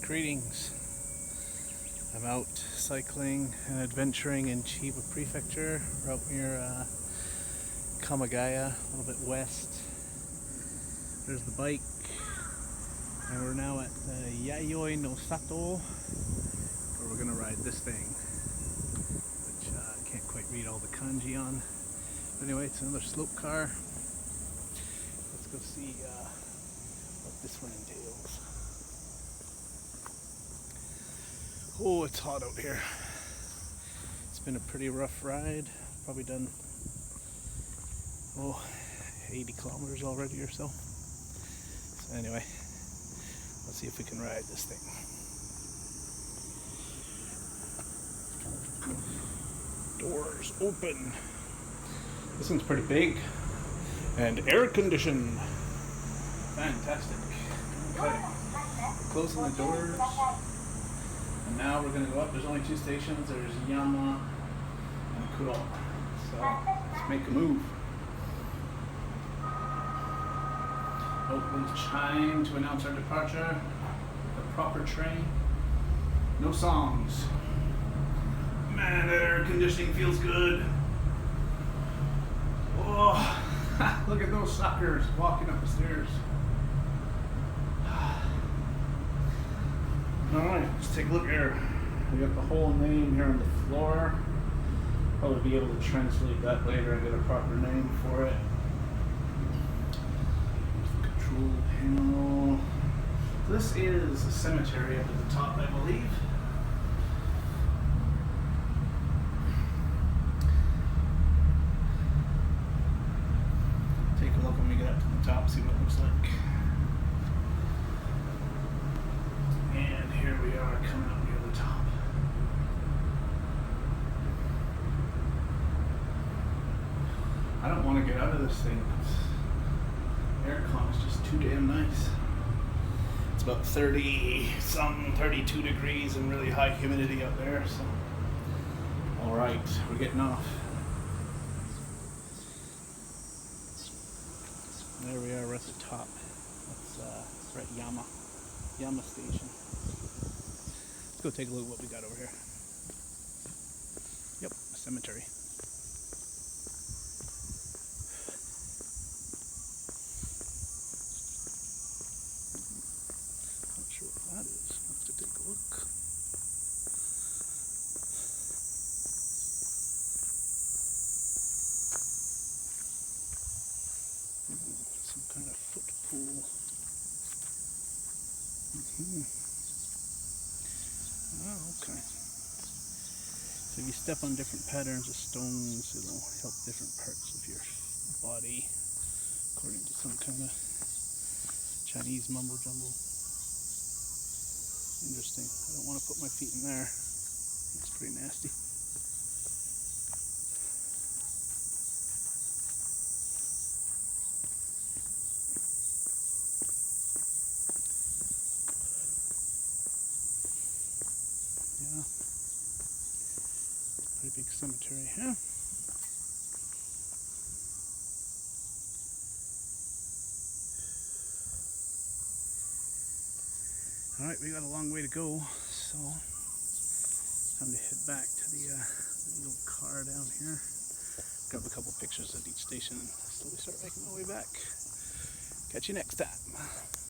Greetings. I'm out cycling and adventuring in Chiba Prefecture. We're out near Kamagaya, a little bit west. There's the bike. And we're now at Yayoi no Sato, where we're going to ride this thing, which I can't quite read all the kanji on. But anyway, it's another slope car. Let's go see what this one entails. Oh, it's hot out here. It's been a pretty rough ride. Probably done 80 kilometers already or so. So anyway, let's see if we can ride this thing. Doors open. This one's pretty big and air conditioned. Fantastic. Okay, we're closing the doors. And now we're going to go up. There's only two stations. There's Yama and Kuro. So let's make a move. Oh, little chime to announce our departure. The proper train. No songs. Man, that air conditioning feels good. Oh, look at those suckers walking up the stairs. Alright, let's take a look here. We got the whole name here on the floor. Probably be able to translate that later and get a proper name for it. There's the control panel. This is a cemetery up at the top, I believe. Take a look when we get up to the top, see what it looks like. And here we are coming up near the top. I don't want to get out of this thing. Aircon is just too damn nice. It's about 32 degrees and really high humidity out there. So, all right, we're getting off. There we are, we're at the top. We're at Yama Station. Let's go take a look at what we got over here. Yep, a cemetery. Not sure what that is. Let's go take a look. Some kind of foot pool. Oh, okay. So if you step on different patterns of stones, it'll help different parts of your body, according to some kind of Chinese mumbo jumbo. Interesting. I don't want to put my feet in there. It's pretty nasty. Yeah, pretty big cemetery here. Alright, we got a long way to go, so time to head back to the little car down here. Grab a couple pictures at each station and slowly start making my way back. Catch you next time.